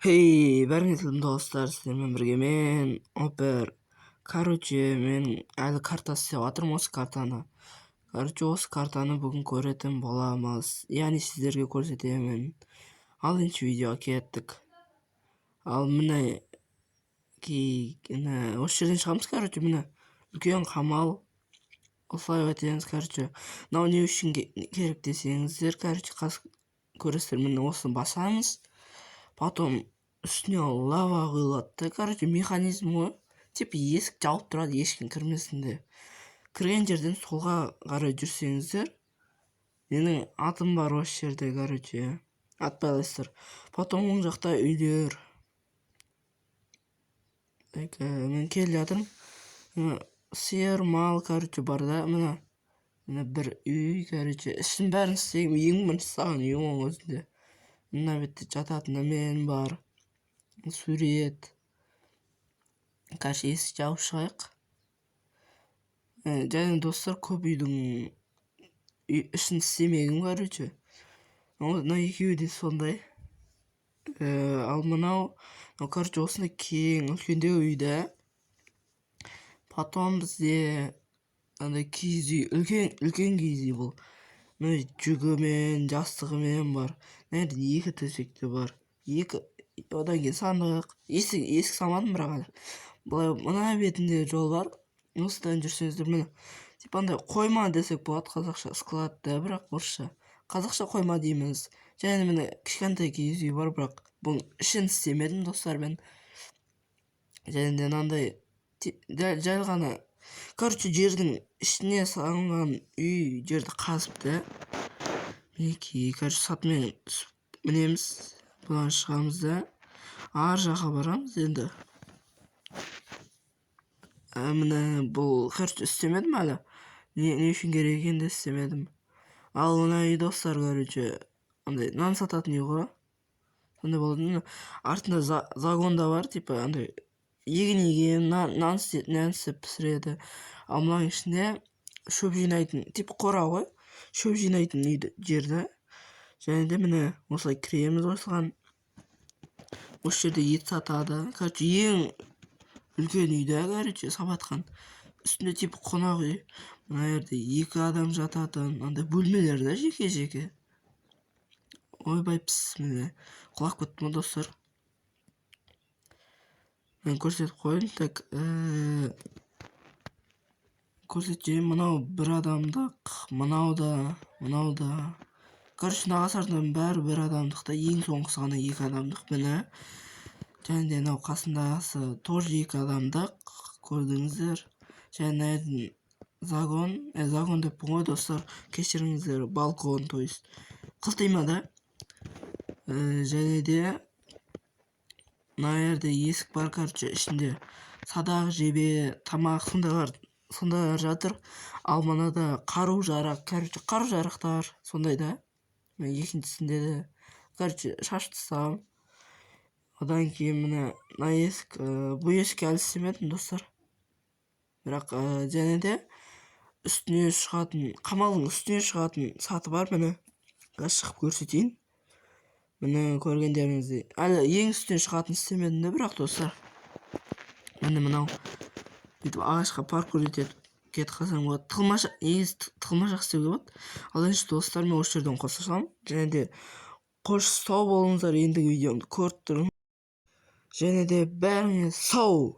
Hey, бәріңіздің достар, сіздермен бірге мен Опер. Мен әлі карта істеп жатырмын осы картаны. Осы картаны бүгін көретін боламыз. Яғни сіздерге көрсетемін. Ал енді видеоға кеттік. Ал міне осы жерден шығамыз, міне үлкен қамал. Осылай өтеміз, мынау не үшін керек десеңіздер, көресіздер, міне осыны басамыз. Потом үстіне лава құйылады. Механизм ғой. Типа есік жауып тұрады, ешкім кірмесінде. Кірген жерден солға қарай жүрсеңіздер, менің атым бар осы жерде, ат байлайсыздар. Потом оң жақта үйлер. Мен келе жатырмын. Сиыр, мал, бар да, мына бір үй, ішін бәрін істеймін. Ең бірінші саған үйің оң өзінде. Мына бетте жататын мен бар. Сурет. Есік жауып шығайық. Және достар, көп үйдің ішін істемегім, мына екеуі де сондай. Ал мынау, осындай кең, үлкендеу үйді. Потом бізде киіз үй, үлкен киіз үй бұл. Жүгімен, жастығымен бар. Екі төсекте бар. Одан кейін сандық. Есік салмадым бірақ әлі. Мына бетінде жол бар. Осыдан жүрсеңіздер, міне. Типандай қойма десек болады, қазақша склад да, бірақ орысша. Қазақша қойма дейміз. Және міне кішкентай киіз үй бар, бірақ бұл ішін істемедім достар мен. Және де мынандай жай ғана. Жердің ішіне салынған үй жерді қазыпты. Мінекей, сатымен мінеміз. Бұдан шығамыз да. Ар жаққа барамыз енді. Міне бұл істемедім әлі. Не үшін керек екенде істемедім. Ал мына үй достар, нан сататын үй ғой. Сондай болды. Артында загонда бар, типа еген нан істеп пісіреді. Ал мынаның ішінде шөп жинайтын, типа қора ғой. Шөп жинайтын жерді. Және де міне осылай кіреміз осыған. Осы жерде ет сатады. Ең үлкен үйді, сабатқан. Үстінде типа қонақ үй. Мына жерде 2 адам жататын. Бөлмелер да жеке-жеке. Ойбай піс, міне. Құлақ көттім ғой достар. Мен көрсетіп қойын. Көрсетейін, мынау бір адамдық. Мынау да. Нағасардың бәрі бір адамдық та, ең соңғысы ғана 2 адамдық, міне. Және де мынау қасындағысы тоже 2 адамдық, көрдіңіздер. Және де загон деп ғой достар, кешіріңіздер, балкон, то есть қылтима да. Және де мына жерде есік бар, ішінде садақ, жебе, тамақ сондайлар жатыр. Ал мынада қару-жарақтар сондай да. Екіншісінде де шашып тастағам. Одан кейін мына есік, бұл есік әлі істемедім достар. Бірақ және де қамалдың үстіне шығатын саты бар, міне. Шығып көрсетейін. Міне көргендеріңіздей. Әлі ең үстіне шығатын істемедім де, бірақ достар. Міне мынау. Бүйтіп ағашқа паркур етіп кетіп қалсаң болады. Тығылмашақ істеуге болады. Ал енді достар, мен осы жерден қосылсам. Және де қош сау болыңыздар, ендігі видеомды көріп тұрың. Және де бәріңіз сау!